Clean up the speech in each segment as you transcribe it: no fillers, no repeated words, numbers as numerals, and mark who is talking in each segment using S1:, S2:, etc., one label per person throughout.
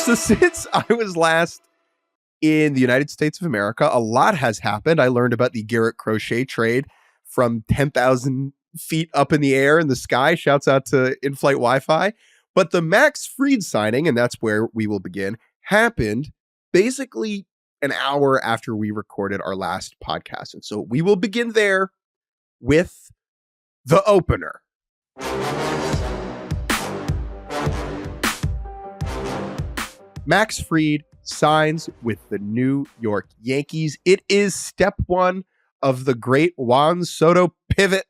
S1: So since I was last in the United States of America, a lot has happened. I learned about the Garrett Crochet trade from 10,000 feet up in the air in the sky. Shouts out to in-flight Wi-Fi. But the Max Fried signing, and that's where we will begin, happened basically an hour after we recorded our last podcast. And so we will begin there with the opener. Max Fried signs with the New York Yankees. It is step one of the great Juan Soto pivot.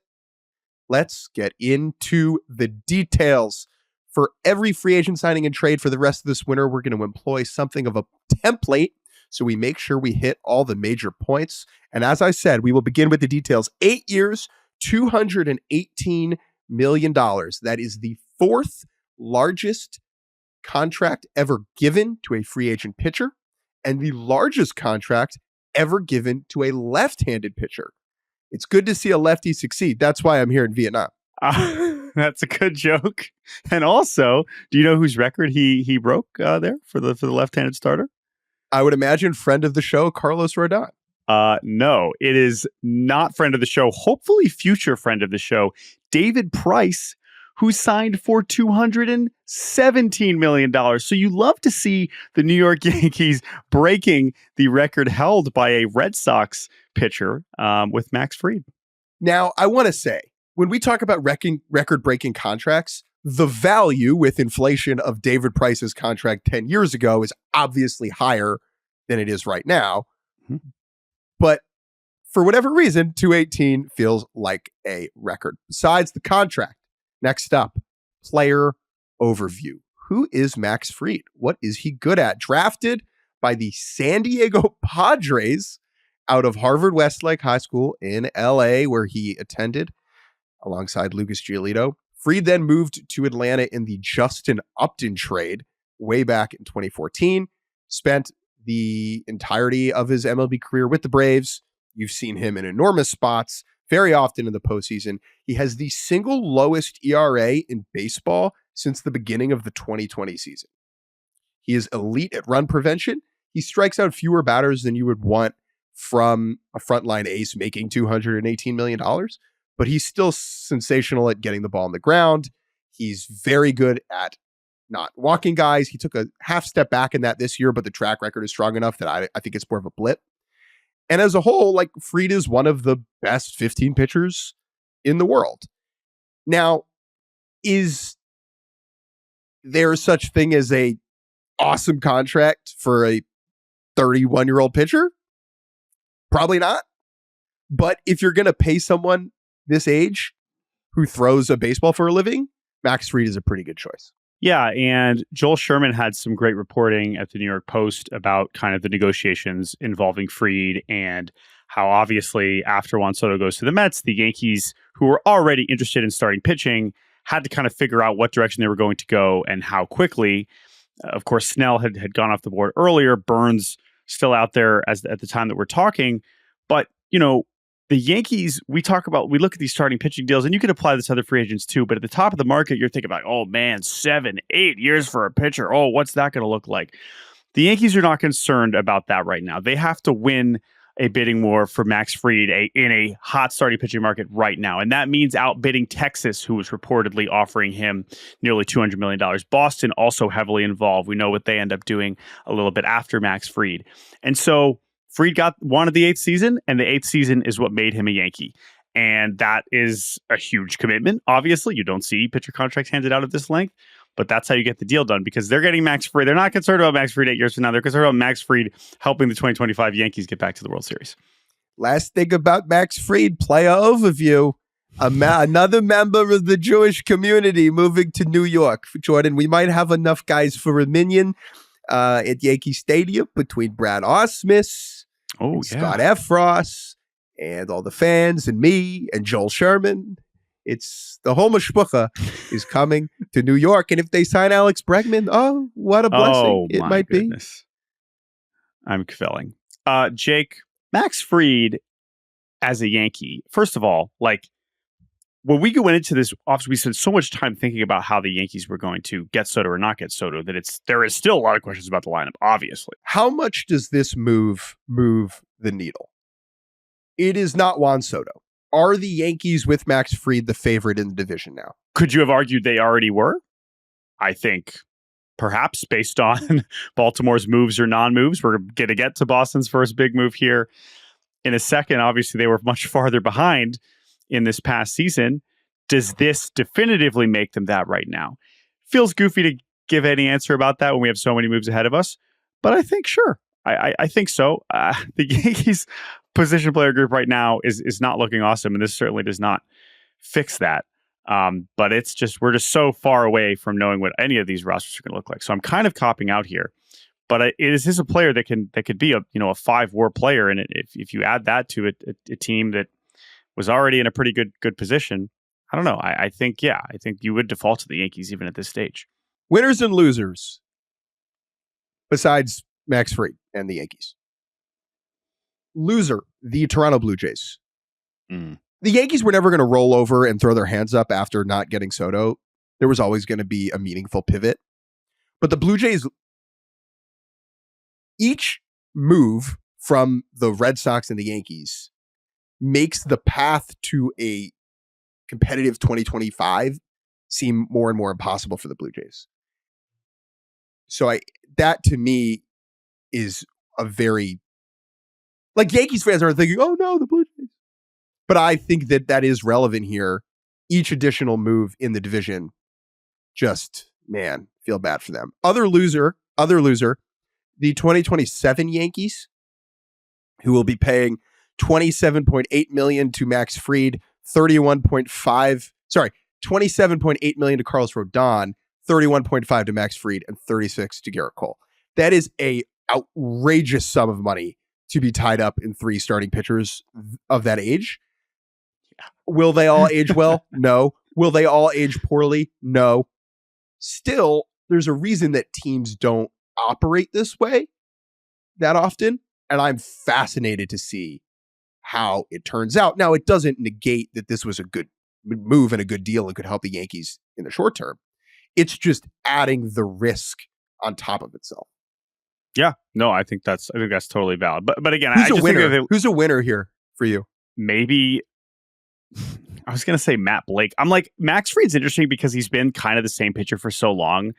S1: Let's get into the details. For every free agent signing and trade for the rest of this winter, we're going to employ something of a template so we make sure we hit all the major points. And as I said, we will begin with the details. 8 years, $218 million. That is the fourth largest contract ever given to a free agent pitcher and the largest contract ever given to a left-handed pitcher. It's good to see a lefty succeed. That's why I'm here in Vietnam.
S2: That's a good joke. And also, do you know whose record he broke there for the left-handed starter?
S1: I would imagine friend of the show, Carlos Rodon.
S2: No, it is not friend of the show. Hopefully future friend of the show, David Price, who signed for $217 million. So you love to see the New York Yankees breaking the record held by a Red Sox pitcher with Max Fried.
S1: Now, I want to say, when we talk about record-breaking contracts, the value with inflation of David Price's contract 10 years ago is obviously higher than it is right now. Mm-hmm. But for whatever reason, 218 feels like a record. Besides the contract, next up, player overview. Who is Max Fried? What is he good at? Drafted by the San Diego Padres out of Harvard Westlake High School in LA, where he attended alongside Lucas Giolito. Fried then moved to Atlanta in the Justin Upton trade way back in 2014. Spent the entirety of his MLB career with the Braves. You've seen him in enormous spots very often in the postseason. He has the single lowest ERA in baseball since the beginning of the 2020 season. He is elite at run prevention. He strikes out fewer batters than you would want from a frontline ace making $218 million, but he's still sensational at getting the ball on the ground. He's very good at not walking guys. He took a half step back in that this year, but the track record is strong enough that I think it's more of a blip. And as a whole, like, Fried is one of the best 15 pitchers in the world. Now, is there such thing as a awesome contract for a 31-year-old pitcher? Probably not. But if you're going to pay someone this age who throws a baseball for a living, Max Fried is a pretty good choice.
S2: Yeah, and Joel Sherman had some great reporting at the New York Post about kind of the negotiations involving Fried and how obviously after Juan Soto goes to the Mets, the Yankees, who were already interested in starting pitching, had to kind of figure out what direction they were going to go and how quickly. Of course, Snell had gone off the board earlier. Burns still out there at the time that we're talking. But, you know, the Yankees, we look at these starting pitching deals, and you could apply this to other free agents too, but at the top of the market, you're thinking about, oh man, 7-8 years for a pitcher. Oh, what's that going to look like? The Yankees are not concerned about that right now. They have to win a bidding war for Max Fried in a hot starting pitching market right now. And that means outbidding Texas, who was reportedly offering him nearly $200 million. Boston also heavily involved. We know what they end up doing a little bit after Max Fried. And so Fried wanted the 8th season, and the 8th season is what made him a Yankee. And that is a huge commitment. Obviously, you don't see pitcher contracts handed out at this length, but that's how you get the deal done, because they're getting Max Fried. They're not concerned about Max Fried 8 years from now. They're concerned about Max Fried helping the 2025 Yankees get back to the World Series.
S1: Last thing about Max Fried, player overview. Another member of the Jewish community moving to New York. Jordan, we might have enough guys for a minion at Yankee Stadium between Brad Ausmus, Scott Efros, and all the fans, and me, and Joel Sherman. It's the whole mashpucha is coming to New York. And if they sign Alex Bregman, oh, what a blessing it might be.
S2: I'm felling. Jake, Max Fried as a Yankee, first of all, like, when we went into this office, we spent so much time thinking about how the Yankees were going to get Soto or not get Soto that there is still a lot of questions about the lineup, obviously.
S1: How much does this move the needle? It is not Juan Soto. Are the Yankees with Max Fried the favorite in the division now?
S2: Could you have argued they already were? I think perhaps based on Baltimore's moves or non-moves. We're going to get to Boston's first big move here in a second. Obviously, they were much farther behind in this past season. Does this definitively make them that right now? Feels goofy to give any answer about that when we have so many moves ahead of us, but I think sure. I think so. The Yankees position player group right now is not looking awesome, and this certainly does not fix that. But it's just we're just so far away from knowing what any of these rosters are going to look like. So I'm kind of copping out here. But is this a player that could be a 5-WAR player? And if you add that to a team that was already in a pretty good position, I don't know. I think you would default to the Yankees even at this stage.
S1: Winners and losers besides Max Fried and the Yankees. Loser, the Toronto Blue Jays. The Yankees were never going to roll over and throw their hands up after not getting Soto. There was always going to be a meaningful pivot. But the Blue Jays, each move from the Red Sox and the Yankees makes the path to a competitive 2025 seem more and more impossible for the Blue Jays. So that to me is a very, like, Yankees fans are thinking, oh no, the Blue Jays. But I think that is relevant here. Each additional move in the division, just, man, feel bad for them. Other loser, the 2027 Yankees, who will be paying $27.8 million to Max Fried, $27.8 million to Carlos Rodon, $31.5 to Max Fried, and $36 to Garrett Cole. That is a outrageous sum of money to be tied up in 3 starting pitchers of that age. Will they all age well? No. Will they all age poorly? No. Still, there's a reason that teams don't operate this way that often, and I'm fascinated to see how it turns out. Now, it doesn't negate that this was a good move and a good deal and could help the Yankees in the short term. It's just adding the risk on top of itself.
S2: Yeah, no, I think that's totally valid. But again,
S1: Who's a winner here for you?
S2: Maybe I was going to say Matt Blake. I'm like, Max Fried's interesting because he's been kind of the same pitcher for so long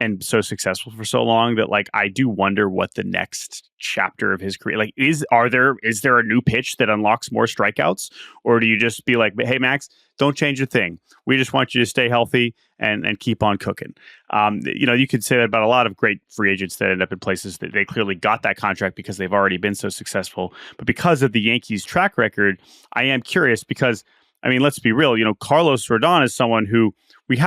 S2: and so successful for so long that, like, I do wonder what the next chapter of his career, like, is there a new pitch that unlocks more strikeouts, or do you just be like, hey, Max, don't change a thing. We just want you to stay healthy and keep on cooking. You could say that about a lot of great free agents that end up in places that they clearly got that contract because they've already been so successful. But because of the Yankees' track record, I am curious because, I mean, let's be real. Carlos Rodon is someone who we've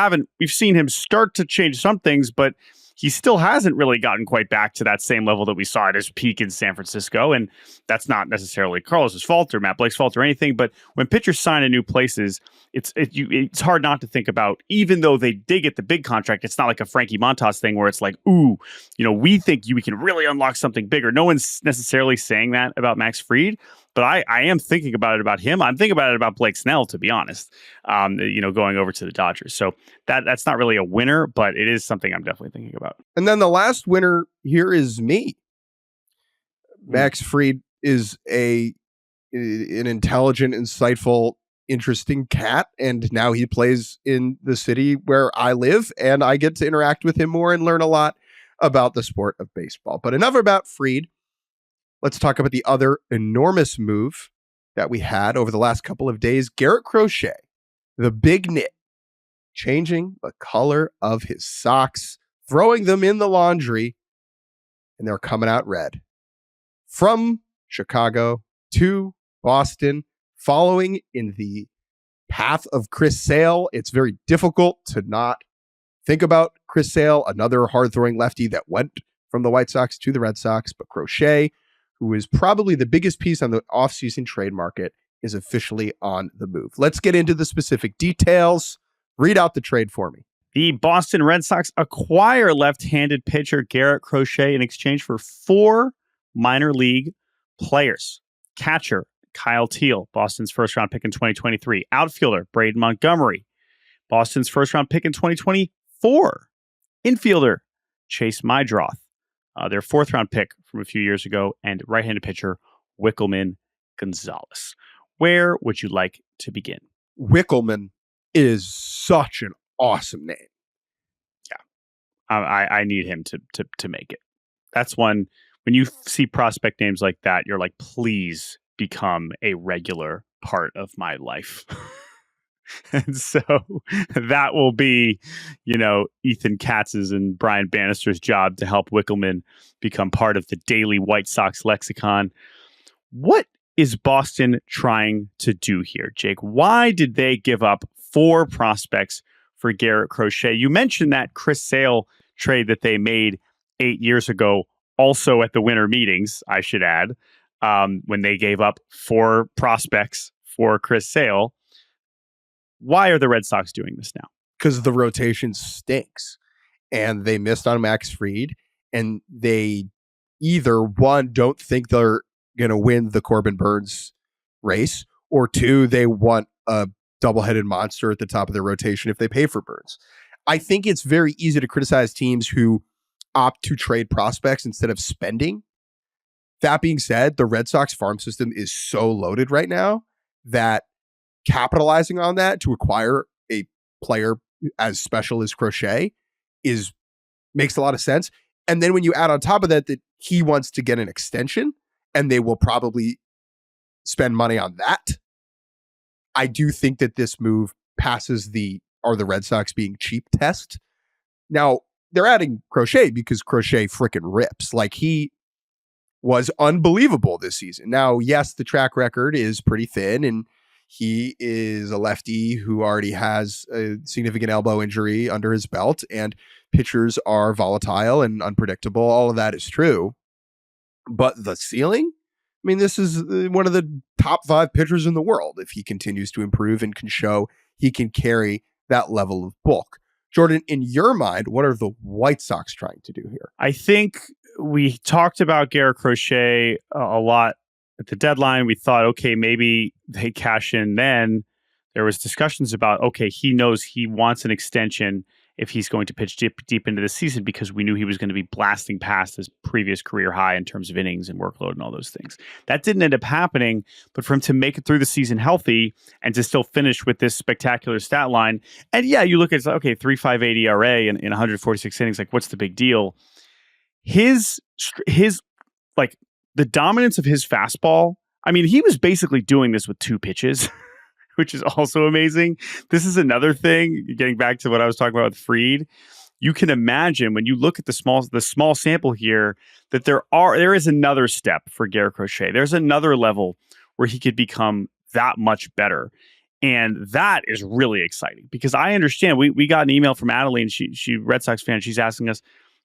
S2: seen him start to change some things, but he still hasn't really gotten quite back to that same level that we saw at his peak in San Francisco. And that's not necessarily Carlos's fault or Matt Blake's fault or anything. But when pitchers sign in new places, it's hard not to think about, even though they did get the big contract, it's not like a Frankie Montas thing where it's like, ooh, we think we can really unlock something bigger. No one's necessarily saying that about Max Fried, but I am thinking about it about him. I'm thinking about it about Blake Snell, to be honest, going over to the Dodgers. So that's not really a winner, but it is something I'm definitely thinking about.
S1: And then the last winner here is me. Max Fried is an intelligent, insightful, interesting cat, and now he plays in the city where I live, and I get to interact with him more and learn a lot about the sport of baseball. But enough about Fried. Let's talk about the other enormous move that we had over the last couple of days. Garrett Crochet, the big nit, changing the color of his socks, throwing them in the laundry, and they're coming out red. From Chicago to Boston, following in the path of Chris Sale. It's very difficult to not think about Chris Sale, another hard-throwing lefty that went from the White Sox to the Red Sox, but Crochet, who is probably the biggest piece on the offseason trade market, is officially on the move. Let's get into the specific details. Read out the trade for me.
S2: The Boston Red Sox acquire left-handed pitcher Garrett Crochet in exchange for 4 minor league players. Catcher Kyle Teal, Boston's first round pick in 2023. Outfielder, Braden Montgomery, Boston's first round pick in 2024. Infielder, Chase Mydroth, their fourth round pick from a few years ago. And right-handed pitcher, Wickelman Gonzalez. Where would you like to begin?
S1: Wickelman is such an awesome name.
S2: Yeah. I need him to make it. That's one, when you see prospect names like that, you're like, please become a regular part of my life. And so that will be, Ethan Katz's and Brian Bannister's job to help Wickelman become part of the daily White Sox lexicon. What is Boston trying to do here, Jake? Why did they give up 4 prospects for Garrett Crochet? You mentioned that Chris Sale trade that they made 8 years ago, also at the winter meetings, I should add, when they gave up 4 prospects for Chris Sale. Why are the Red Sox doing this now?
S1: Because the rotation stinks. And they missed on Max Fried. And they either, one, don't think they're going to win the Corbin Burns race, or 2, they want a double-headed monster at the top of their rotation if they pay for Burns. I think it's very easy to criticize teams who opt to trade prospects instead of spending. That being said, the Red Sox farm system is so loaded right now that capitalizing on that to acquire a player as special as Crochet makes a lot of sense. And then when you add on top of that he wants to get an extension, and they will probably spend money on that, I do think that this move passes the Red Sox being cheap test. Now, they're adding Crochet because Crochet frickin' rips. Like, he was unbelievable this season. Now, yes, the track record is pretty thin, and he is a lefty who already has a significant elbow injury under his belt, and pitchers are volatile and unpredictable. All of that is true. But the ceiling? I mean, this is one of the top 5 pitchers in the world if he continues to improve and can show he can carry that level of bulk. Jordan, in your mind, what are the White Sox trying to do here?
S2: I think we talked about Garrett Crochet a lot at the deadline. We thought, okay, maybe they cash in then. There was discussions about, okay, he knows he wants an extension if he's going to pitch deep into the season, because we knew he was going to be blasting past his previous career high in terms of innings and workload and all those things. That didn't end up happening, but for him to make it through the season healthy and to still finish with this spectacular stat line. And yeah, you look at, okay, 3.58 ERA in 146 innings, like, what's the big deal? His like, the dominance of his fastball, I mean, he was basically doing this with 2 pitches, which is also amazing. This is another thing, getting back to what I was talking about with Fried. You can imagine when you look at the small sample here that there is another step for Garrett Crochet. There's another level where he could become that much better. And that is really exciting, because I understand we got an email from Adeline. She Red Sox fan. She's asking us,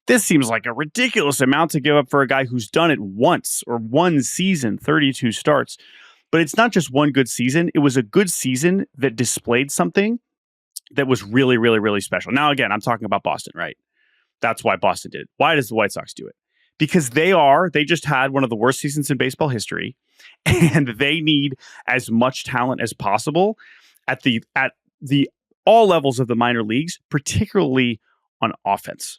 S2: this seems like a ridiculous amount to give up for a guy who's done it once, or one season, 32 starts. But it's not just one good season. It was a good season that displayed something that was really, really, really special. Now, again, I'm talking about Boston, right? That's why Boston did it. Why does the White Sox do it? Because they just had one of the worst seasons in baseball history, and they need as much talent as possible at the all levels of the minor leagues, particularly on offense.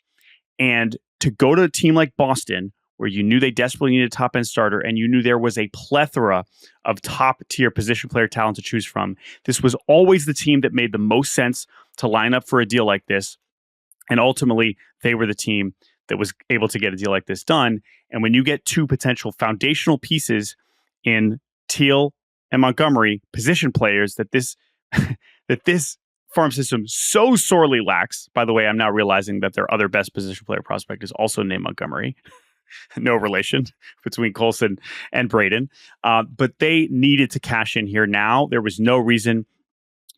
S2: And to go to a team like Boston, where you knew they desperately needed a top-end starter, and you knew there was a plethora of top-tier position player talent to choose from, this was always the team that made the most sense to line up for a deal like this. And ultimately, they were the team that was able to get a deal like this done. And when you get 2 potential foundational pieces in Teal and Montgomery, position players that this farm system so sorely lacks. By the way, I'm now realizing that their other best position player prospect is also named Montgomery. No relation between Colson and Braden. But they needed to cash in here now. There was no reason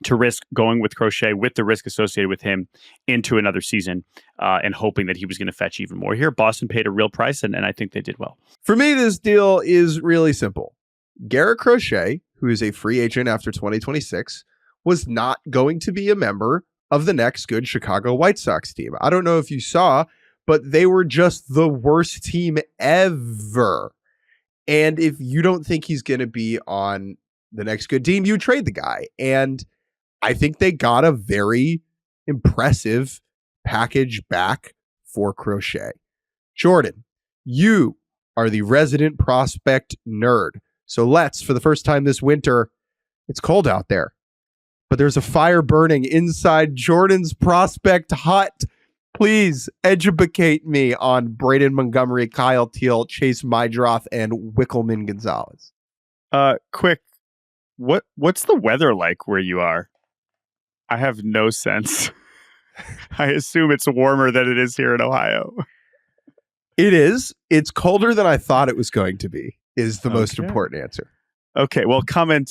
S2: to risk going with Crochet, with the risk associated with him, into another season and hoping that he was going to fetch even more here. Boston paid a real price, and I think they did well.
S1: For me, this deal is really simple. Garrett Crochet, who is a free agent after 2026, was not going to be a member of the next good Chicago White Sox team. I don't know if you saw, but they were just the worst team ever. And if you don't think he's going to be on the next good team, you trade the guy. And I think they got a very impressive package back for Crochet. Jordan, you are the resident prospect nerd. So let's, for the first time this winter, it's cold out there, but there's a fire burning inside Jordan's prospect hut. Please educate me on Braden Montgomery, Kyle Teal, Chase Mydroth, and Wickelman Gonzalez.
S2: Quick, what's the weather like where you are? I have no sense. I assume it's warmer than it is here in Ohio.
S1: It is. It's colder than I thought it was going to be, is the most important answer.
S2: Okay, well, come and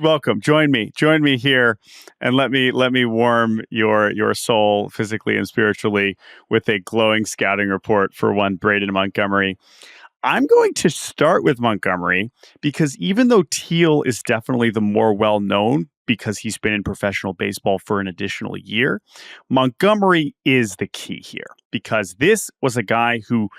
S2: welcome. Join me here, and let me warm your soul physically and spiritually with a glowing scouting report for one Braden Montgomery. I'm going to start with Montgomery because even though Teal is definitely the more well-known because he's been in professional baseball for an additional year, Montgomery is the key here because this was a guy who,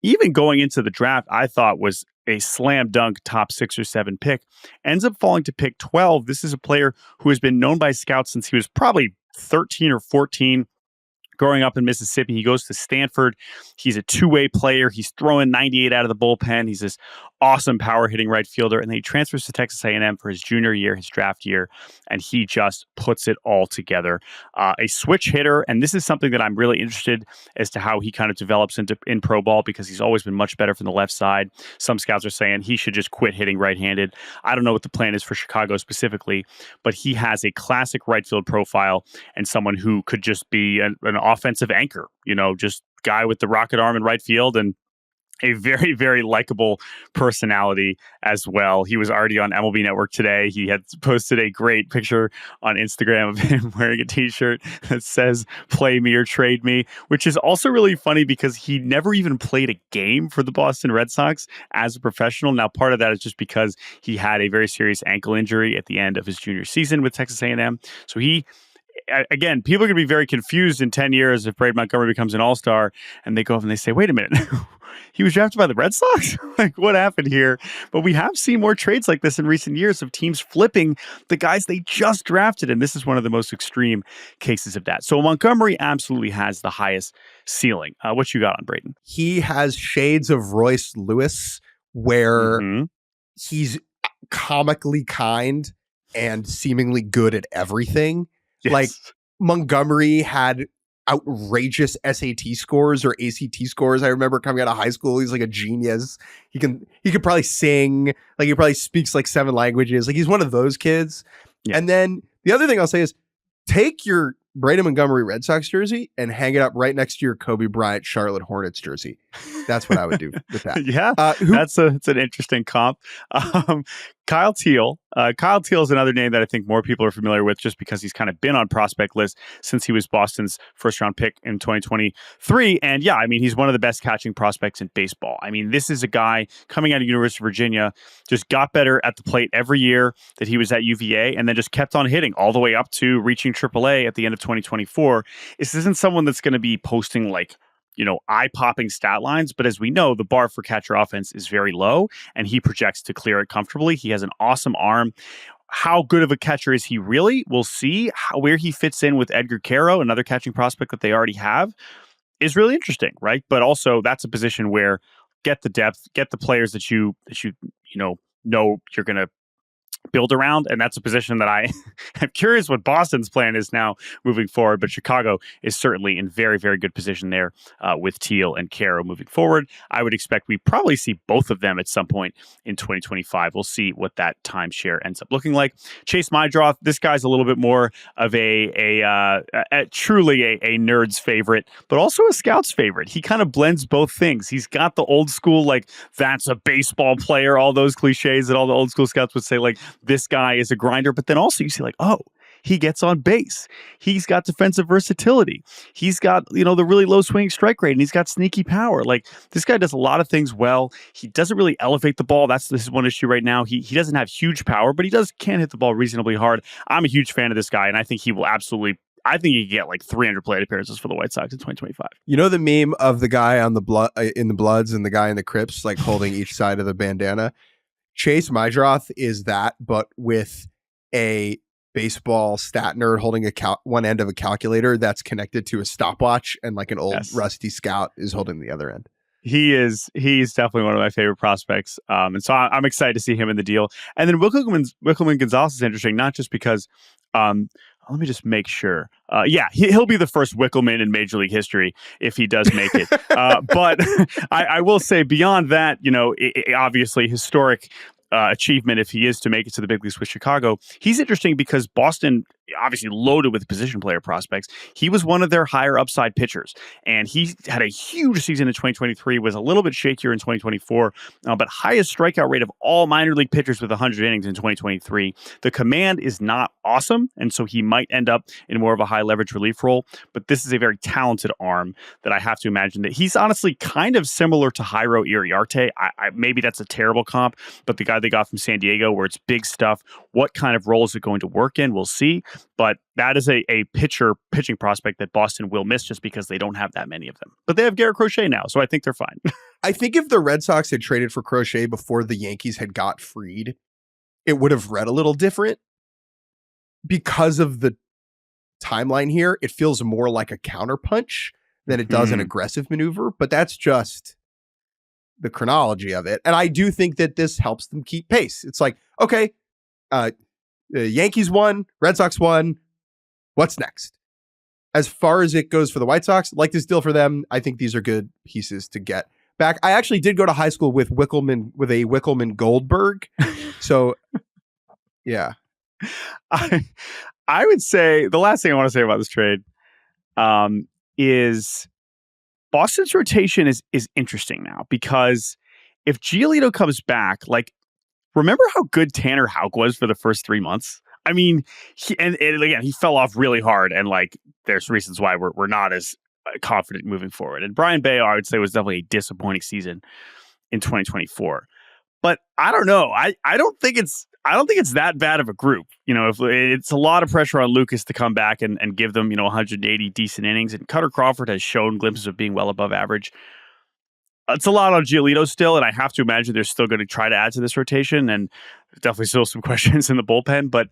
S2: even going into the draft, I thought was a slam dunk top 6 or 7 pick, ends up falling to pick 12. This is a player who has been known by scouts since he was probably 13 or 14. Growing up in Mississippi, he goes to Stanford. He's a two-way player. He's throwing 98 out of the bullpen. He's this awesome power hitting right fielder. And then he transfers to Texas A&M for his junior year, his draft year, and he just puts it all together. A switch hitter, and this is something that I'm really interested as to how he kind of develops in pro ball because he's always been much better from the left side. Some scouts are saying he should just quit hitting right-handed. I don't know what the plan is for Chicago specifically, but he has a classic right field profile and someone who could just be an offensive anchor, just guy with the rocket arm in right field and a very, very likable personality as well. He was already on MLB Network today. He had posted a great picture on Instagram of him wearing a t-shirt that says, "Play me or trade me," which is also really funny because he never even played a game for the Boston Red Sox as a professional. Now, part of that is just because he had a very serious ankle injury at the end of his junior season with Texas A&M. So again, people are going to be very confused in 10 years if Braden Montgomery becomes an all-star and they go up and they say, wait a minute, he was drafted by the Red Sox? Like, what happened here? But we have seen more trades like this in recent years of teams flipping the guys they just drafted, and this is one of the most extreme cases of that. So Montgomery absolutely has the highest ceiling. What you got on Braden?
S1: He has shades of Royce Lewis where he's comically kind and seemingly good at everything.
S2: Yes.
S1: Like Montgomery had outrageous SAT scores or ACT scores. I remember coming out of high school, he's like a genius. He could probably sing, like he probably speaks like 7 languages. Like he's one of those kids. Yeah. And then the other thing I'll say is take your Braden Montgomery Red Sox jersey and hang it up right next to your Kobe Bryant Charlotte Hornets jersey. That's what I would do with that.
S2: Yeah, it's an interesting comp. Kyle Teal. Kyle Teal is another name that I think more people are familiar with just because he's kind of been on prospect lists since he was Boston's first round pick in 2023. And yeah, I mean, he's one of the best catching prospects in baseball. I mean, this is a guy coming out of University of Virginia, just got better at the plate every year that he was at UVA and then just kept on hitting all the way up to reaching AAA at the end of 2024. This isn't someone that's going to be posting like, eye-popping stat lines. But as we know, the bar for catcher offense is very low, and he projects to clear it comfortably. He has an awesome arm. How good of a catcher is he really? We'll see. Where he fits in with Edgar Caro, another catching prospect that they already have, is really interesting, right? But also, that's a position where get the depth, get the players that you know you're going to build around, and that's a position that I'm curious what Boston's plan is now moving forward, but Chicago is certainly in very, very good position there with Teal and Caro moving forward. I would expect we probably see both of them at some point in 2025. We'll see what that timeshare ends up looking like. Chase Mydroth, this guy's a little bit more of a truly a nerd's favorite, but also a scout's favorite. He kind of blends both things. He's got the old school, like, that's a baseball player, all those cliches that all the old school scouts would say, like, this guy is a grinder, but then also you see like, oh, he gets on base. He's got defensive versatility. He's got, the really low swinging strike rate, and he's got sneaky power. Like, this guy does a lot of things well. He doesn't really elevate the ball. This is one issue right now. He doesn't have huge power, but he can hit the ball reasonably hard. I'm a huge fan of this guy, and I think he will absolutely I think he could get like 300 plate appearances for the White Sox in 2025.
S1: You know the meme of the guy on the blood in the Bloods and the guy in the Crips, like holding each side of the bandana? Chase Meidroth is that, but with a baseball stat nerd holding one end of a calculator that's connected to a stopwatch, and like an old rusty scout is holding the other end.
S2: He's definitely one of my favorite prospects. And so I'm excited to see him in the deal. And then Wickelman Gonzalez is interesting, not just because, let me just make sure. He'll be the first Wickelman in Major League history if he does make it. But I will say beyond that, obviously historic achievement if he is to make it to the big leagues with Chicago. He's interesting because Boston obviously loaded with position player prospects. He was one of their higher upside pitchers, and he had a huge season in 2023, was a little bit shakier in 2024, but highest strikeout rate of all minor league pitchers with 100 innings in 2023. The command is not awesome, and so he might end up in more of a high leverage relief role, but this is a very talented arm that I have to imagine that he's honestly kind of similar to Jairo Iriarte. Maybe that's a terrible comp, but the guy they got from San Diego, where it's big stuff. What kind of role is it going to work in? We'll see. But that is a pitching prospect that Boston will miss just because they don't have that many of them. But they have Garrett Crochet now, so I think they're fine.
S1: I think if the Red Sox had traded for Crochet before the Yankees had got freed, it would have read a little different. Because of the timeline here, it feels more like a counterpunch than it does an aggressive maneuver, but that's just the chronology of it. And I do think that this helps them keep pace. It's like, okay, the Yankees won, Red Sox won. What's next? As far as it goes for the White Sox, like this deal for them, I think these are good pieces to get back. I actually did go to high school with a Wickelman Goldberg. So, yeah.
S2: I would say the last thing I want to say about this trade is Boston's rotation is interesting now, because if Giolito comes back, like, remember how good Tanner Houck was for the first 3 months? I mean, he fell off really hard, and like, there's reasons why we're not as confident moving forward. And Brian Bayo, I would say, was definitely a disappointing season in 2024. But I don't know. I don't think it's that bad of a group. If it's a lot of pressure on Lucas to come back and give them 180 decent innings, and Cutter Crawford has shown glimpses of being well above average. It's a lot on Giolito still, and I have to imagine they're still going to try to add to this rotation, and definitely still some questions in the bullpen. But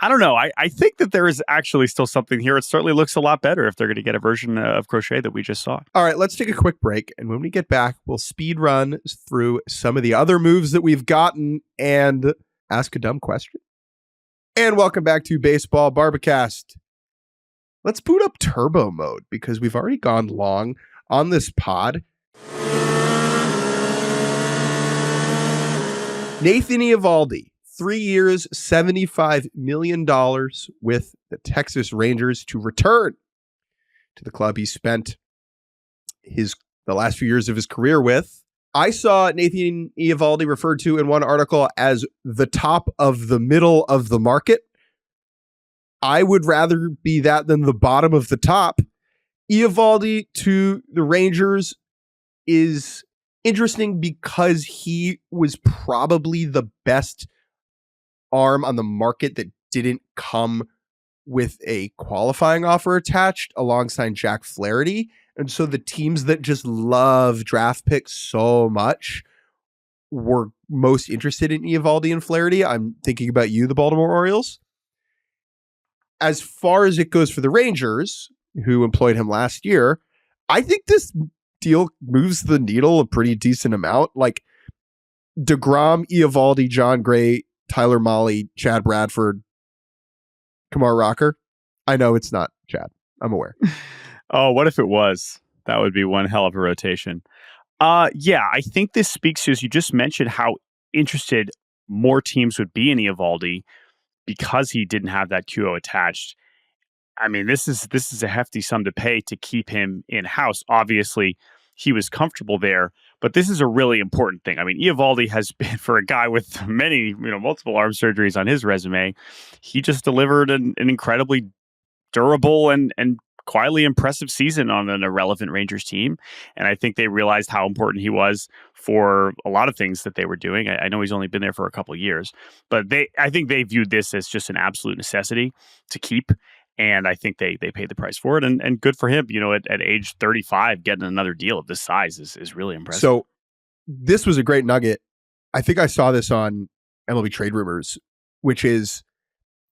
S2: I don't know. I think that there is actually still something here. It certainly looks a lot better if they're going to get a version of Crochet that we just saw.
S1: All right, let's take a quick break, and when we get back, we'll speed run through some of the other moves that we've gotten and ask a dumb question. And welcome back to Baseball Barbacast. Let's boot up turbo mode because we've already gone long on this pod. Nathan Eovaldi, 3 years, $75 million with the Texas Rangers to return to the club he spent the last few years of his career with. I saw Nathan Eovaldi referred to in one article as the top of the middle of the market. I would rather be that than the bottom of the top. Eovaldi to the Rangers is interesting because he was probably the best arm on the market that didn't come with a qualifying offer attached alongside Jack Flaherty. And so the teams that just love draft picks so much were most interested in Eovaldi and Flaherty. I'm thinking about you, the Baltimore Orioles. As far as it goes for the Rangers, who employed him last year, I think this deal moves the needle a pretty decent amount. Like DeGrom, Eovaldi, John Gray, Tyler Mahle, Chad Bradford, Kumar Rocker. I know it's not Chad. I'm aware.
S2: Oh, what if it was? That would be one hell of a rotation. Yeah, I think this speaks to, as you just mentioned, how interested more teams would be in Eovaldi because he didn't have that QO attached. I mean, this is a hefty sum to pay to keep him in-house. Obviously, he was comfortable there, but this is a really important thing. I mean, Eovaldi has been, for a guy with many, multiple arm surgeries on his resume, he just delivered an incredibly durable and quietly impressive season on an irrelevant Rangers team. And I think they realized how important he was for a lot of things that they were doing. I know he's only been there for a couple of years, but I think they viewed this as just an absolute necessity to keep. And I think they paid the price for it, and good for him. At age 35, getting another deal of this size is really impressive.
S1: So this was a great nugget. I think I saw this on MLB Trade Rumors, which is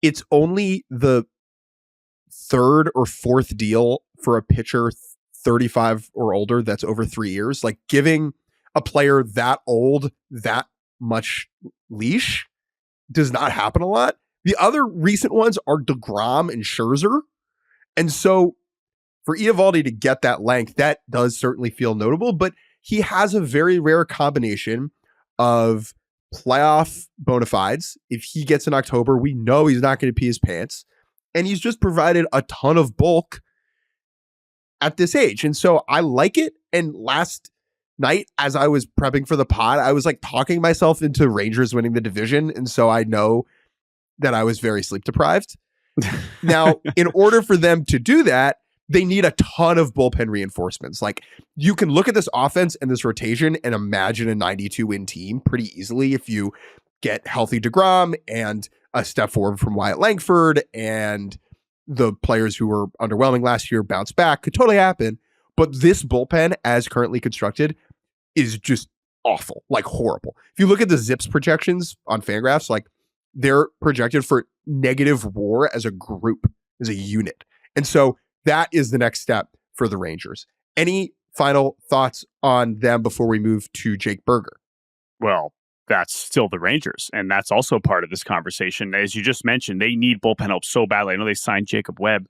S1: it's only the third or fourth deal for a pitcher 35 or older that's over 3 years. Like giving a player that old that much leash does not happen a lot. The other recent ones are DeGrom and Scherzer. And so for Eovaldi to get that length, that does certainly feel notable, but he has a very rare combination of playoff bona fides. If he gets in October, we know he's not going to pee his pants. And he's just provided a ton of bulk at this age. And so I like it. And last night, as I was prepping for the pod, I was like talking myself into Rangers winning the division. And so I know that I was very sleep deprived. Now, in order for them to do that, they need a ton of bullpen reinforcements. Like you can look at this offense and this rotation and imagine a 92-win team pretty easily if you get healthy DeGrom and a step forward from Wyatt Langford and the players who were underwhelming last year bounce back. Could totally happen. But this bullpen, as currently constructed, is just awful, like horrible. If you look at the Zips projections on Fangraphs, like they're projected for negative WAR as a group, as a unit. And so that is the next step for the Rangers. Any final thoughts on them before we move to Jake Burger?
S2: Well, that's still the Rangers, and that's also part of this conversation. As you just mentioned, they need bullpen help so badly. I know they signed Jacob Webb,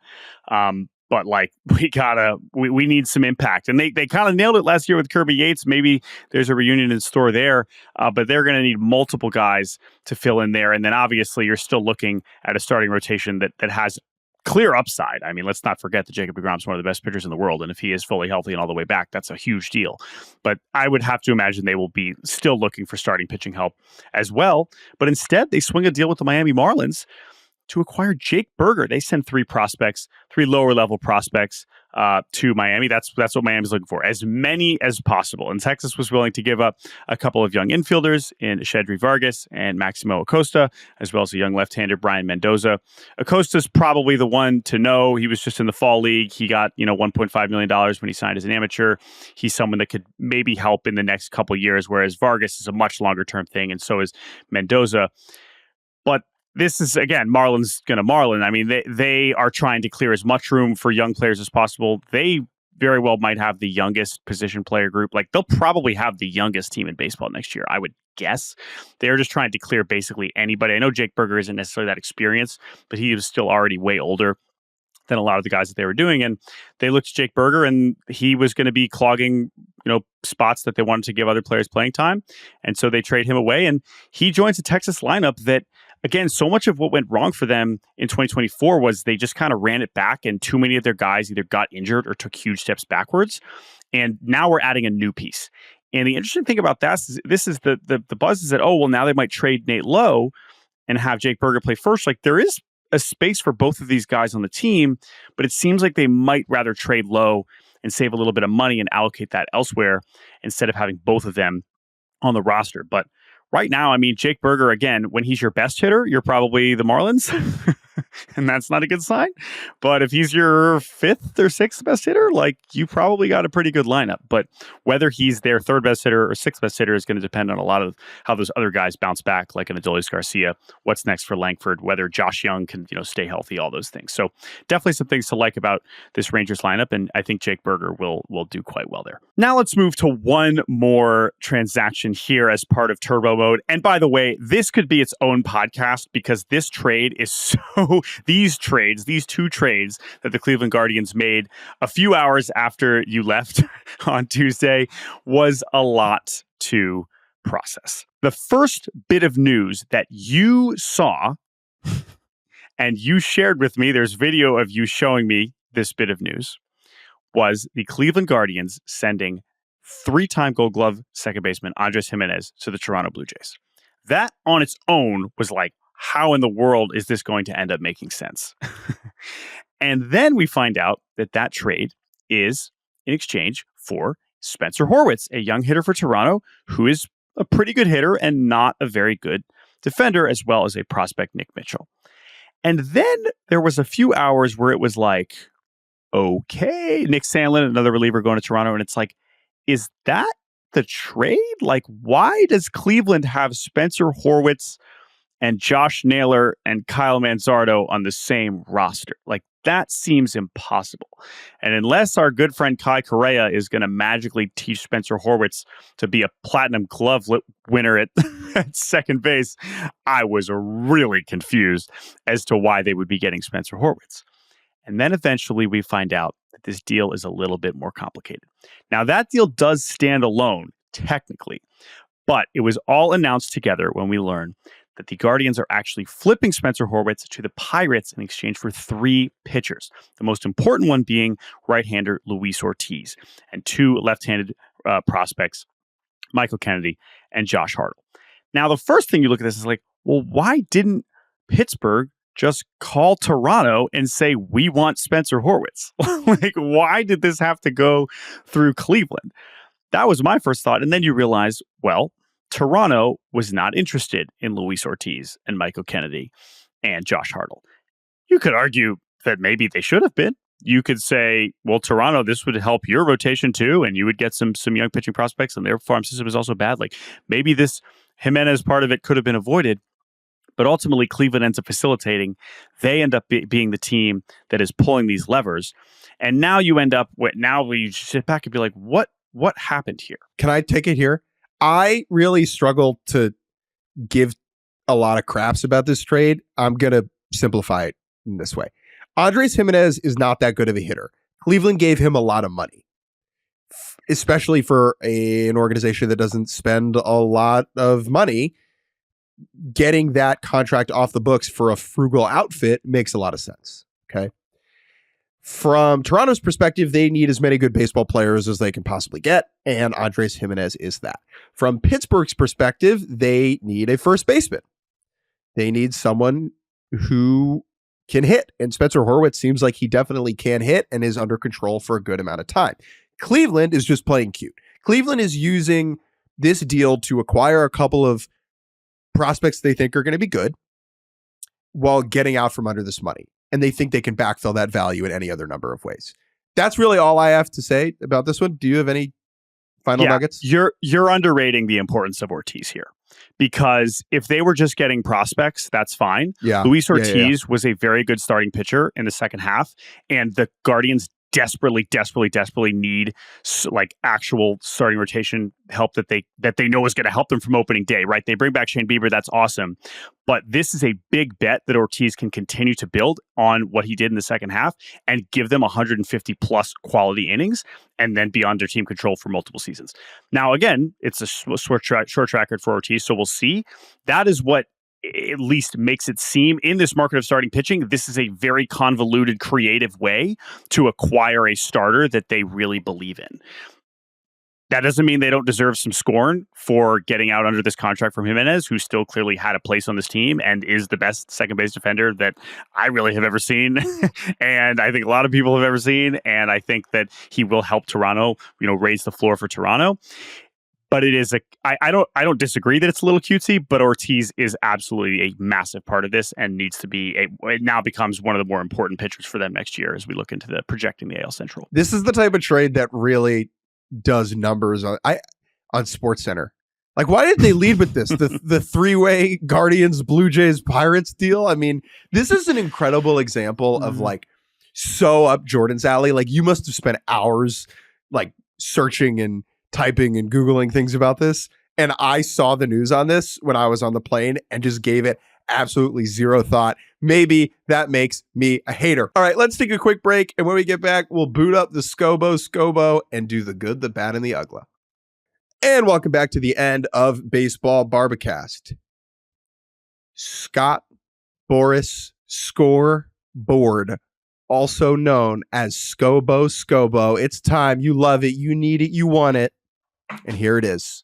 S2: but like we need some impact. And they kind of nailed it last year with Kirby Yates. Maybe there's a reunion in store there, but they're going to need multiple guys to fill in there. And then obviously you're still looking at a starting rotation that has clear upside. I mean, let's not forget that Jacob deGrom is one of the best pitchers in the world. And if he is fully healthy and all the way back, that's a huge deal. But I would have to imagine they will be still looking for starting pitching help as well. But instead, they swing a deal with the Miami Marlins to acquire Jake Burger. They send 3 lower level prospects to Miami. That's what Miami's looking for, as many as possible. And Texas was willing to give up a couple of young infielders in Shedry Vargas and Maximo Acosta, as well as a young left-hander, Brian Mendoza. Acosta's probably the one to know. He was just in the fall league. He got $1.5 million when he signed as an amateur. He's someone that could maybe help in the next couple of years, whereas Vargas is a much longer-term thing, and so is Mendoza. But this is, again, Marlins going to Marlin. I mean, they are trying to clear as much room for young players as possible. They very well might have the youngest position player group. Like, they'll probably have the youngest team in baseball next year, I would guess. They're just trying to clear basically anybody. I know Jake Burger isn't necessarily that experienced, but he was still already way older than a lot of the guys that they were doing. And they looked at Jake Burger, and he was going to be clogging, spots that they wanted to give other players playing time. And so they trade him away, and he joins a Texas lineup that, again, so much of what went wrong for them in 2024 was they just kind of ran it back, and too many of their guys either got injured or took huge steps backwards. And now we're adding a new piece. And the interesting thing about this is the buzz is that, now they might trade Nate Lowe and have Jake Burger play first. Like, there is a space for both of these guys on the team, but it seems like they might rather trade Lowe and save a little bit of money and allocate that elsewhere instead of having both of them on the roster. But right now, I mean, Jake Burger, again, when he's your best hitter, you're probably the Marlins. And that's not a good sign. But if he's your 5th or 6th best hitter, like, you probably got a pretty good lineup. But whether he's their 3rd best hitter or 6th best hitter is going to depend on a lot of how those other guys bounce back, like an Adolis Garcia, what's next for Langford, whether Josh Young can, stay healthy, all those things. So definitely some things to like about this Rangers lineup. And I think Jake Burger will do quite well there. Now let's move to one more transaction here as part of Turbo Mode. And by the way, this could be its own podcast, because this trade is these two trades that the Cleveland Guardians made a few hours after you left on Tuesday was a lot to process. The first bit of news that you saw and you shared with me, there's video of you showing me this bit of news, was the Cleveland Guardians sending 3-time Gold Glove second baseman Andres Gimenez to the Toronto Blue Jays. That on its own was like, how in the world is this going to end up making sense? And then we find out that trade is in exchange for Spencer Horwitz, a young hitter for Toronto who is a pretty good hitter and not a very good defender, as well as a prospect, Nick Mitchell. And then there was a few hours where it was like, okay, Nick Sandlin, another reliever going to Toronto. And it's like, is that the trade? Like, why does Cleveland have Spencer Horwitz and Josh Naylor and Kyle Manzardo on the same roster? Like, that seems impossible. And unless our good friend Kai Correa is going to magically teach Spencer Horwitz to be a platinum glove winner at, at second base, I was really confused as to why they would be getting Spencer Horwitz. And then eventually we find out that this deal is a little bit more complicated. Now, that deal does stand alone, technically, but it was all announced together when we learned that the Guardians are actually flipping Spencer Horwitz to the Pirates in exchange for 3 pitchers, the most important one being right-hander Luis Ortiz, and 2 left-handed prospects, Michael Kennedy and Josh Hartle. Now, the first thing you look at this is like, well, why didn't Pittsburgh just call Toronto and say, we want Spencer Horwitz? Like, why did this have to go through Cleveland? That was my first thought. And then you realize, well, Toronto was not interested in Luis Ortiz and Michael Kennedy and Josh Hartle. You could argue that maybe they should have been. You could say, well, Toronto, this would help your rotation too, and you would get some young pitching prospects, and their farm system is also bad. Like, maybe this Jimenez part of it could have been avoided. But ultimately, Cleveland ends up facilitating. They end up being the team that is pulling these levers. And now you end up with, now you sit back and be like, what happened here?
S1: Can I take it here? I really struggle to give a lot of craps about this trade. I'm going to simplify it in this way. Andres Jimenez is not that good of a hitter. Cleveland gave him a lot of money, especially for an organization that doesn't spend a lot of money. Getting that contract off the books for a frugal outfit makes a lot of sense. Okay. From Toronto's perspective, they need as many good baseball players as they can possibly get, and Andres Jimenez is that. From Pittsburgh's perspective, they need a first baseman. They need someone who can hit, and Spencer Horwitz seems like he definitely can hit and is under control for a good amount of time. Cleveland is just playing cute. Cleveland is using this deal to acquire a couple of prospects they think are going to be good while getting out from under this money. And they think they can backfill that value in any other number of ways. That's really all I have to say about this one. Do you have any final nuggets?
S2: You're underrating the importance of Ortiz here, because if they were just getting prospects, that's fine.
S1: Yeah.
S2: Luis Ortiz was a very good starting pitcher in the second half, and the Guardians desperately need like actual starting rotation help that they know is going to help them from opening day, right? They bring back Shane Bieber. That's awesome. But this is a big bet that Ortiz can continue to build on what he did in the second half and give them 150 plus quality innings and then be under team control for multiple seasons. Now, again, it's a short track record for Ortiz. So we'll see. That is what at least makes it seem in this market of starting pitching, this is a very convoluted, creative way to acquire a starter that they really believe in. That doesn't mean they don't deserve some scorn for getting out under this contract from Jimenez, who still clearly had a place on this team and is the best second base defender that I really have ever seen. And I think a lot of people have ever seen. And I think that he will help Toronto, raise the floor for Toronto. But it is I don't disagree that it's a little cutesy, but Ortiz is absolutely a massive part of this and needs to be it now becomes one of the more important pitchers for them next year as we look into projecting the AL Central.
S1: This is the type of trade that really does numbers on SportsCenter. Like, why did they lead with this? The three-way Guardians, Blue Jays, Pirates deal. I mean, this is an incredible example of like so up Jordan's alley. Like, you must have spent hours like searching and typing and Googling things about this. And I saw the news on this when I was on the plane and just gave it absolutely zero thought. Maybe that makes me a hater. All right, let's take a quick break. And when we get back, we'll boot up the Scobo and do the good, the bad, and the ugly. And welcome back to the end of Baseball Barbacast. Scott Boras Scoreboard, also known as Scobo. It's time. You love it. You need it. You want it. And here it is.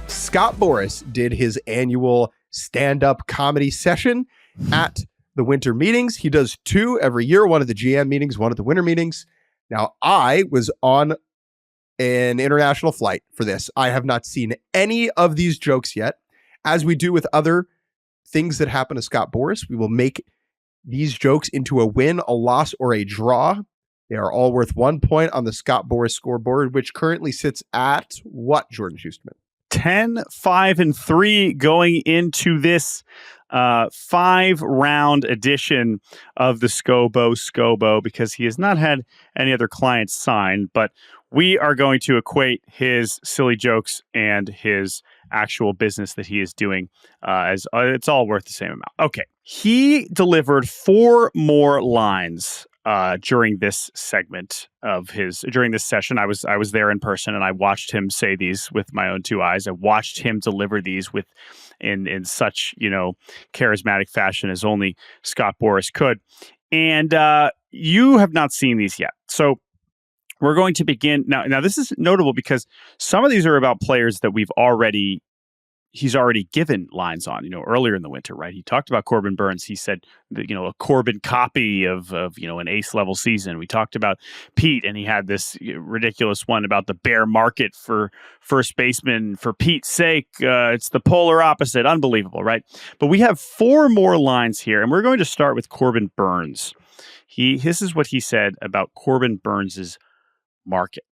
S1: Scott Boras did his annual stand-up comedy session at the winter meetings. He does 2 every year, one at the GM meetings, one at the winter meetings. Now, I was on an international flight for this. I have not seen any of these jokes yet. As we do with other things that happen to Scott Boras, we will make these jokes into a win, a loss, or a draw. They are all worth 1 point on the Scott Boras scoreboard, which currently sits at what, Jordan Shusterman?
S2: 10, 5, and 3 going into this 5-round edition of the Scobo, because he has not had any other clients sign, but we are going to equate his silly jokes and his actual business that he is doing as it's all worth the same amount. Okay. He delivered 4 more lines during this segment during this session. I was there in person and I watched him say these with my own 2 eyes. I watched him deliver these in such, charismatic fashion as only Scott Boras could. And you have not seen these yet. So we're going to begin now. This is notable because some of these are about players that he's already given lines on, earlier in the winter, right? He talked about Corbin Burns. He said, a Corbin copy of an ace level season. We talked about Pete, and he had this ridiculous one about the bear market for first baseman. For Pete's sake, it's the polar opposite. Unbelievable, right? But we have 4 more lines here, and we're going to start with Corbin Burns. This is what he said about Corbin Burns's market.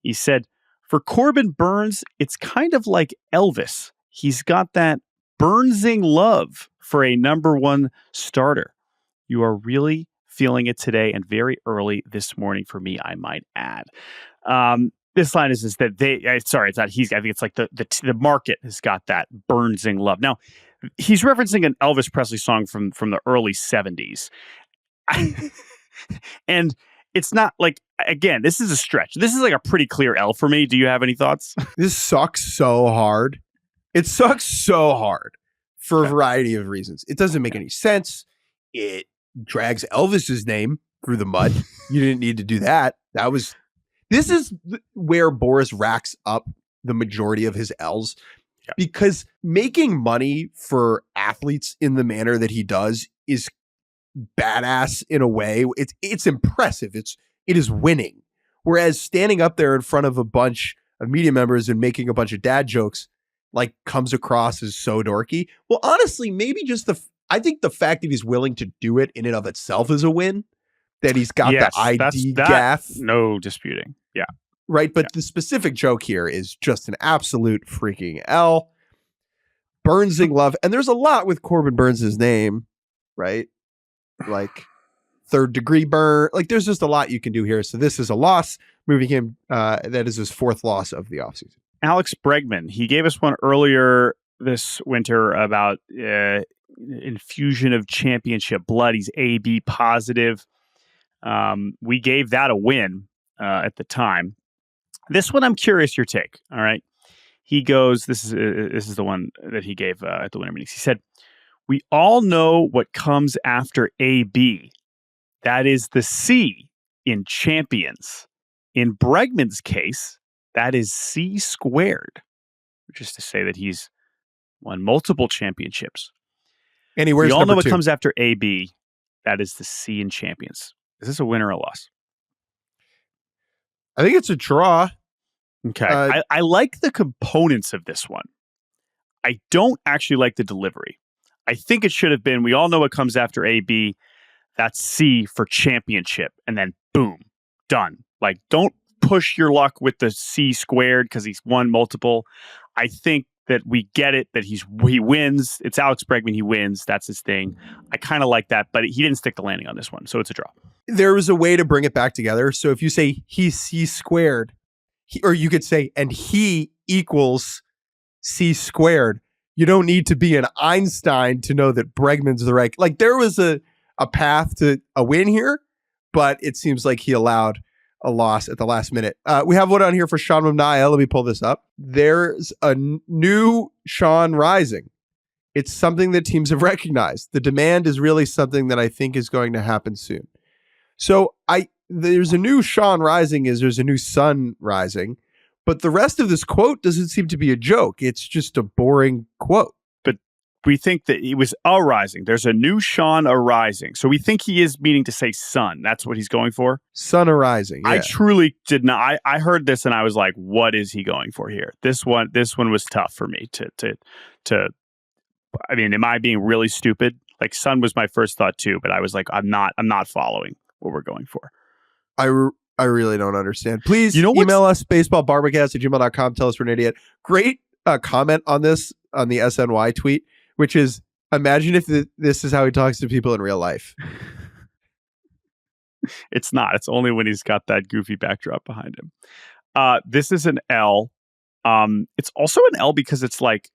S2: He said, for Corbin Burns, it's kind of like Elvis. He's got that Burnsing love for a number 1 starter. You are really feeling it today and very early this morning for me, I might add. This line is that sorry, it's not he's, I think it's like the market has got that Burnsing love. Now, he's referencing an Elvis Presley song from the early 70s. And it's not like, again, this is a stretch. This is like a pretty clear L for me. Do you have any thoughts?
S1: This sucks so hard. It sucks so hard for a variety of reasons. It doesn't make any sense. It drags Elvis's name through the mud. You didn't need to do that. This is where Boras racks up the majority of his L's, because making money for athletes in the manner that he does is badass in a way. It's impressive. It is winning. Whereas standing up there in front of a bunch of media members and making a bunch of dad jokes comes across as so dorky. Well, honestly, maybe just I think the fact that he's willing to do it in and of itself is a win. That he's got the ID gaff.
S2: No disputing. Yeah.
S1: Right. But the specific joke here is just an absolute freaking L. Burnsing love. And there's a lot with Corbin Burns' name, right? Like third degree burn. There's just a lot you can do here. So this is a loss, moving him. That is his 4th loss of the offseason.
S2: Alex Bregman, he gave us one earlier this winter about infusion of championship blood. He's AB positive. We gave that a win at the time. This one, I'm curious your take. All right. He goes, this is the one that he gave at the winter meetings. He said, we all know what comes after AB. That is the C in champions. In Bregman's case, that is C squared, which is to say that he's won multiple championships.
S1: And
S2: we all know what comes after AB. That is the C in champions. Is this a win or a loss?
S1: I think it's a draw.
S2: Okay. I like the components of this one. I don't actually like the delivery. I think it should have been, we all know what comes after AB. That's C for championship. And then boom, done. Don't push your luck with the C squared because he's won multiple. I think that we get it, that he wins. It's Alex Bregman. He wins. That's his thing. I kind of like that, but he didn't stick the landing on this one. So it's a draw.
S1: There was a way to bring it back together. So if you say he's C squared, or you could say, and he equals C squared, you don't need to be an Einstein to know that Bregman's the right. There was a path to a win here, but it seems like he allowed a loss at the last minute. We have one on here for Sean Mamnaya. Let me pull this up. There's a new Sean rising. It's something that teams have recognized. The demand is really something that I think is going to happen soon. So there's a new Sean rising there's a new sun rising, but the rest of this quote doesn't seem to be a joke. It's just a boring quote.
S2: But we think that he was arising. There's a new Sean arising. So we think he is meaning to say sun. That's what he's going for.
S1: Sun arising. Yeah.
S2: I truly did not. I heard this and I was like, what is he going for here? This one was tough for me to. I mean, am I being really stupid? Like sun was my first thought too, but I was like, I'm not following what we're going for.
S1: I really don't understand. Please
S2: email
S1: us baseballbarbacast@gmail.com. Tell us we're an idiot. Great comment on this on the SNY tweet, which is, imagine if this is how he talks to people in real life.
S2: It's not. It's only when he's got that goofy backdrop behind him. This is an L. It's also an L because it's like,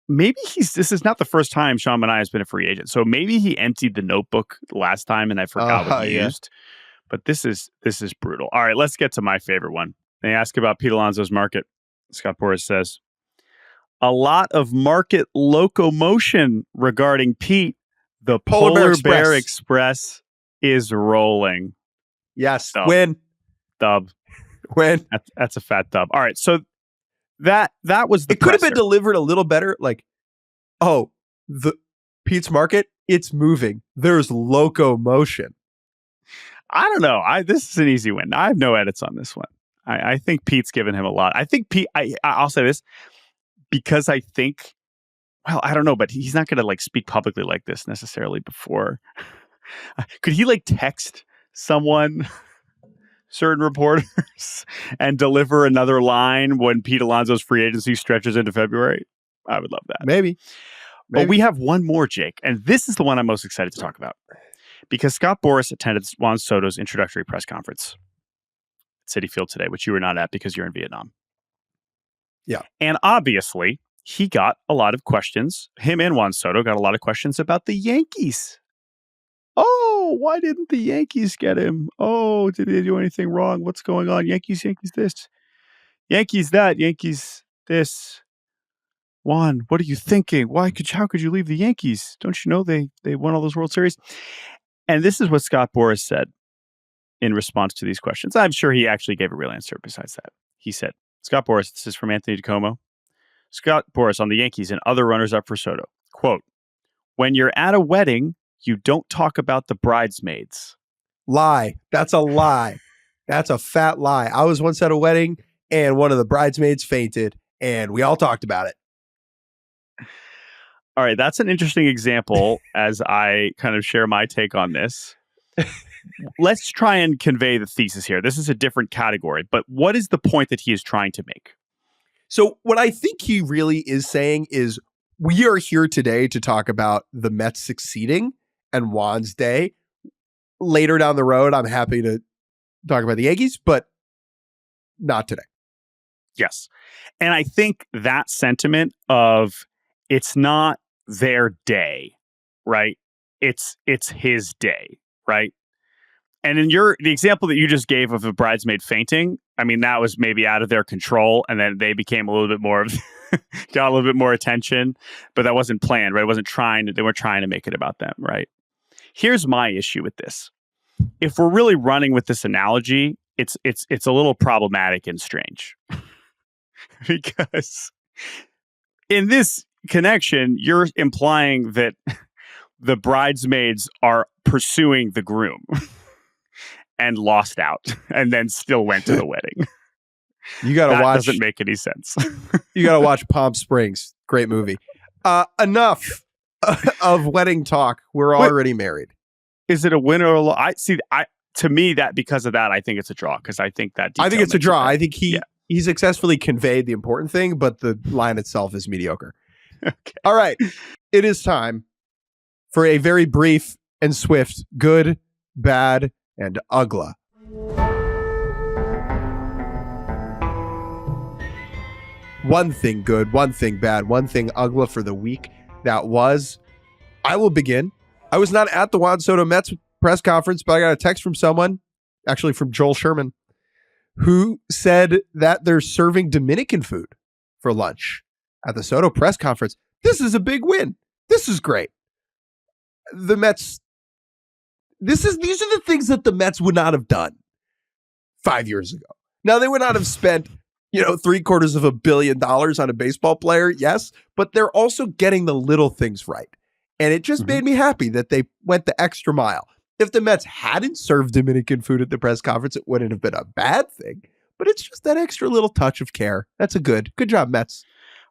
S2: maybe this is not the first time Sean Manaea has been a free agent. So maybe he emptied the notebook last time and I forgot what he used. But this is brutal. All right, let's get to my favorite one. They ask about Pete Alonso's market. Scott Boras says, a lot of market locomotion regarding Pete. The Polar Bear Express is rolling.
S1: Yes.
S2: Dub.
S1: Win.
S2: Dub.
S1: Win.
S2: That's a fat dub. All right, so that was the
S1: It could have been delivered a little better. Like, the Pete's market, it's moving. There's locomotion.
S2: I don't know. This is an easy win. I have no edits on this one. I think Pete's given him a lot. I think Pete, I'll say this because I think, well, I don't know, but he's not going to like speak publicly like this necessarily before. Could he like text someone, certain reporters, and deliver another line when Pete Alonso's free agency stretches into February? I would love that.
S1: Maybe.
S2: But we have one more, Jake, and this is the one I'm most excited to talk about. Because Scott Boras attended Juan Soto's introductory press conference at Citi Field today, which you were not at because you're in Vietnam.
S1: Yeah.
S2: And obviously, he got a lot of questions. Him and Juan Soto got a lot of questions about the Yankees. Oh, why didn't the Yankees get him? Oh, did they do anything wrong? What's going on? Yankees this. Yankees that. Yankees this. Juan, what are you thinking? How could you leave the Yankees? Don't you know they won all those World Series? And this is what Scott Boras said in response to these questions. I'm sure he actually gave a real answer besides that. He said, Scott Boras, this is from Anthony DiComo. Scott Boras on the Yankees and other runners-up for Soto. Quote, when you're at a wedding, you don't talk about the bridesmaids.
S1: Lie. That's a lie. That's a fat lie. I was once at a wedding and one of the bridesmaids fainted and we all talked about it.
S2: All right, that's an interesting example as I kind of share my take on this. Let's try and convey the thesis here. This is a different category, but what is the point that he is trying to make?
S1: So what I think he really is saying is we are here today to talk about the Mets succeeding and Juan's day. Later down the road, I'm happy to talk about the Yankees, but not today.
S2: Yes. And I think that sentiment of it's not their day, right? It's his day, right? And in the example that you just gave of a bridesmaid fainting, I mean, that was maybe out of their control, and then they became a little bit more got a little bit more attention, but that wasn't planned, right? They weren't trying to make it about them, right? Here's my issue with this. If we're really running with this analogy, it's a little problematic and strange. Because in this connection, you're implying that the bridesmaids are pursuing the groom and lost out and then still went to the wedding.
S1: You got to watch.
S2: Doesn't make any sense.
S1: You got to watch Palm Springs. Great movie. Enough of wedding talk. We're already married.
S2: Is it a win or a loss? To me, that because of that, I think it's a draw because I think
S1: it's a draw. I think he successfully conveyed the important thing, but the line itself is mediocre.
S2: Okay.
S1: All right. It is time for a very brief and swift good, bad, and Uggla. One thing good, one thing bad, one thing Uggla for the week that was. I will begin. I was not at the Juan Soto Mets press conference, but I got a text from someone, actually from Joel Sherman, who said that they're serving Dominican food for lunch at the Soto press conference. This is a big win. This is great. The Mets, these are the things that the Mets would not have done 5 years ago. Now, they would not have spent, $750 million on a baseball player. Yes, but they're also getting the little things right. And it just made me happy that they went the extra mile. If the Mets hadn't served Dominican food at the press conference, it wouldn't have been a bad thing. But it's just that extra little touch of care. That's a good job, Mets.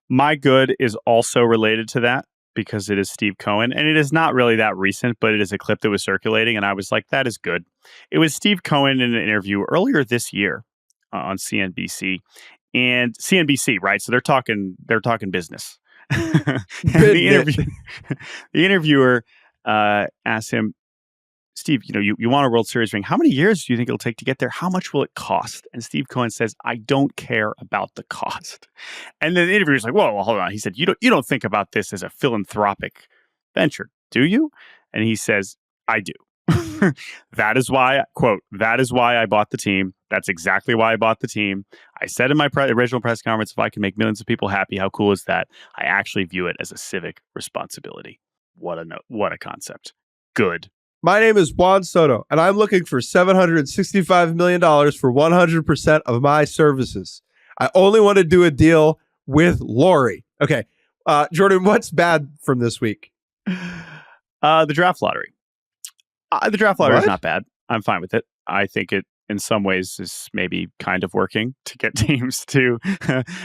S2: My good is also related to that because it is Steve Cohen. And it is not really that recent, but it is a clip that was circulating. And I was like, that is good. It was Steve Cohen in an interview earlier this year on CNBC. And CNBC, right? So they're talking business. The interviewer asked him, Steve, you want a World Series ring. How many years do you think it'll take to get there? How much will it cost? And Steve Cohen says, I don't care about the cost. And then the interviewer's like, whoa, well, hold on. He said, you don't think about this as a philanthropic venture, do you? And he says, I do. That is why, quote, that is why I bought the team. That's exactly why I bought the team. I said in my original press conference, if I can make millions of people happy, how cool is that? I actually view it as a civic responsibility. What a concept. Good.
S1: My name is Juan Soto, and I'm looking for $765 million for 100% of my services. I only want to do a deal with Lori. Okay. Jordan, what's bad from this week?
S2: The draft lottery. The draft lottery is not bad. I'm fine with it. I think it, in some ways, is maybe kind of working to get teams to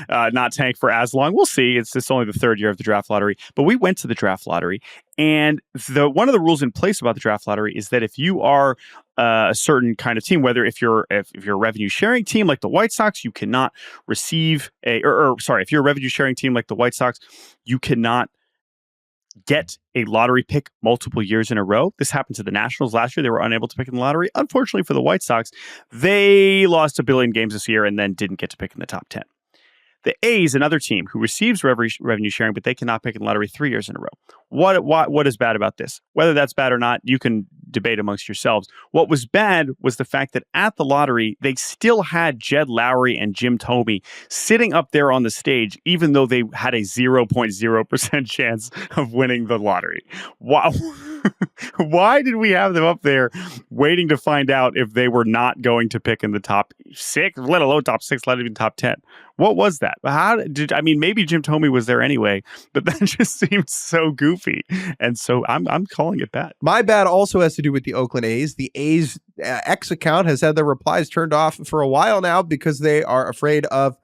S2: not tank for as long. We'll see. It's only the third year of the draft lottery. But we went to the draft lottery, and one of the rules in place about the draft lottery is that if you are a certain kind of team, whether if you're a revenue sharing team like the White Sox, you cannot receive if you're a revenue sharing team like the White Sox, you cannot get a lottery pick multiple years in a row. This happened to the Nationals last year. They were unable to pick in the lottery. Unfortunately for the White Sox, they lost 1 billion games this year and then didn't get to pick in the top 10. The A's, another team who receives revenue sharing, but they cannot pick in the lottery 3 years in a row. What is bad about this? Whether that's bad or not, you can debate amongst yourselves. What was bad was the fact that at the lottery, they still had Jed Lowry and Jim Thome sitting up there on the stage, even though they had a 0.0% chance of winning the lottery. Wow. Why did we have them up there waiting to find out if they were not going to pick in the top 6, let alone top 6, let alone top 10? What was that? Maybe Jim Thome was there anyway, but that just seemed so goofy. And so I'm calling it bad.
S1: My bad also has to do with the Oakland A's. The A's X account has had their replies turned off for a while now because they are afraid of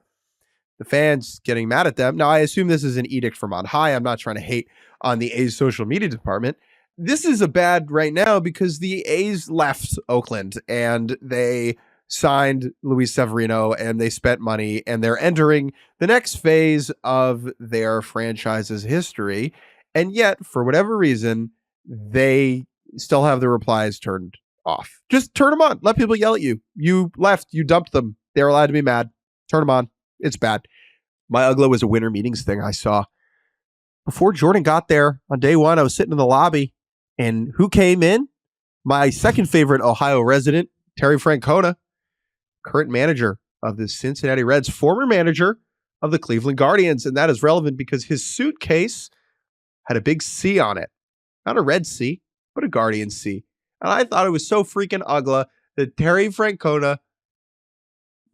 S1: the fans getting mad at them. Now, I assume this is an edict from on high. I'm not trying to hate on the A's social media department. This is a bad right now because the A's left Oakland and they signed Luis Severino and they spent money and they're entering the next phase of their franchise's history. And yet, for whatever reason, they still have the replies turned off. Just turn them on. Let people yell at you. You left. You dumped them. They're allowed to be mad. Turn them on. It's bad. My Uggla was a winter meetings thing I saw. Before Jordan got there on day one, I was sitting in the lobby. And who came in? My second favorite Ohio resident, Terry Francona, current manager of the Cincinnati Reds, former manager of the Cleveland Guardians. And that is relevant because his suitcase had a big C on it. Not a red C, but a Guardian C. And I thought it was so freaking Uggla that Terry Francona,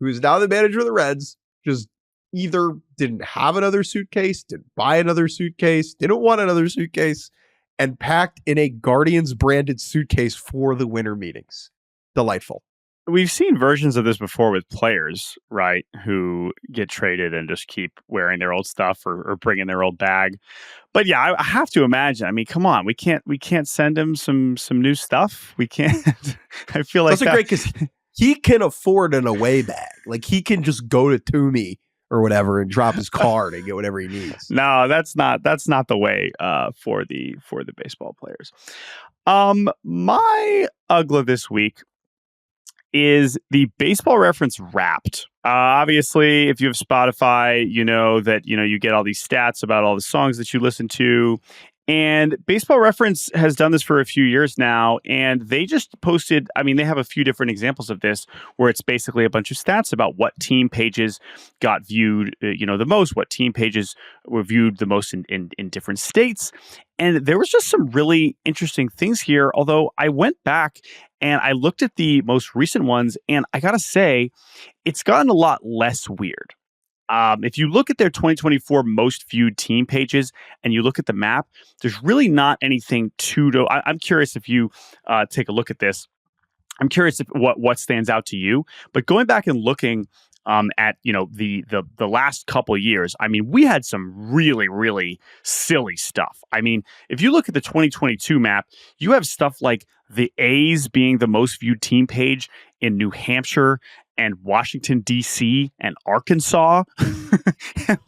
S1: who is now the manager of the Reds, just either didn't have another suitcase, didn't buy another suitcase, didn't want another suitcase, and packed in a Guardians branded suitcase for the winter meetings. Delightful.
S2: We've seen versions of this before with players, right, who get traded and just keep wearing their old stuff or bringing their old bag. But yeah, I have to imagine. I mean, come on, we can't send him some new stuff. We can't. I feel like
S1: that's great because he can afford an away bag. Like he can just go to Toomey or whatever and drop his card and get whatever he needs.
S2: No, that's not the way for the baseball players. My Uggla this week is the Baseball Reference Wrapped. Obviously, if you have Spotify, you know that you get all these stats about all the songs that you listen to. And Baseball Reference has done this for a few years now, and they just posted, they have a few different examples of this, where it's basically a bunch of stats about what team pages got viewed, the most, what team pages were viewed the most in different states. And there was just some really interesting things here, although I went back and I looked at the most recent ones, and I gotta say, it's gotten a lot less weird. if you look at their 2024 most viewed team pages and you look at the map, there's really not anything I'm curious if you take a look at this. I'm curious if what stands out to you. But going back and looking at the last couple of years, I mean, we had some really, really silly stuff. I mean, if you look at the 2022 map, you have stuff like the A's being the most viewed team page in New Hampshire and Washington, D.C. and Arkansas. And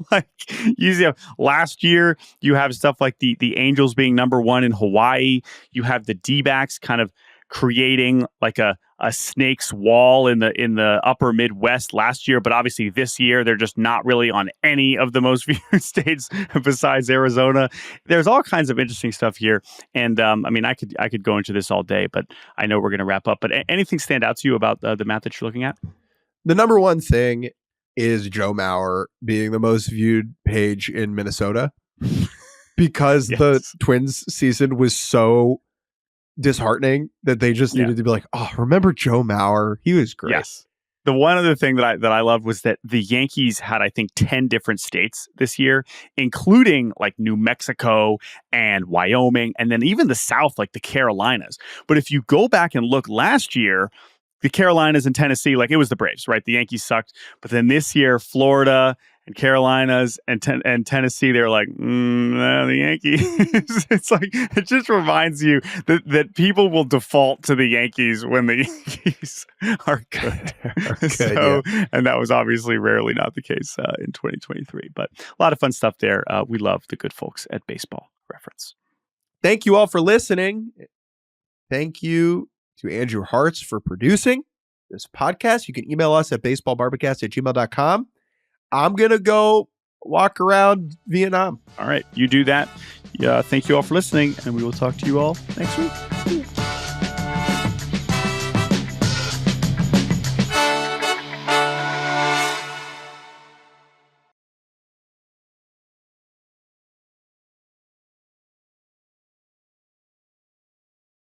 S2: last year, you have stuff like the Angels being number one in Hawaii. You have the D-backs kind of creating like a snake's wall in the upper Midwest last year, but obviously this year they're just not really on any of the most viewed states besides Arizona. There's all kinds of interesting stuff here, and I mean I could go into this all day, but I know we're going to wrap up. But anything stand out to you about the map that you're looking at?
S1: The number one thing is Joe Mauer being the most viewed page in Minnesota because the Twins season was so disheartening that they just needed to be like, oh, remember Joe Mauer? He was great.
S2: Yes. The one other thing that I loved was that the Yankees had, I think, 10 different states this year, including like New Mexico and Wyoming, and then even the South, like the Carolinas. But if you go back and look last year, the Carolinas and Tennessee, like it was the Braves, right? The Yankees sucked. But then this year, Florida and Carolinas and Tennessee, they're like, no, the Yankees. It's like, it just reminds you that people will default to the Yankees when the Yankees are good. And that was obviously rarely not the case in 2023. But a lot of fun stuff there. We love the good folks at Baseball Reference.
S1: Thank you all for listening. Thank you to Andrew Hartz for producing this podcast. You can email us at baseballbarbacast@gmail.com. I'm going to go walk around Vietnam.
S2: All right, you do that. Yeah, thank you all for listening, and we will talk to you all next week.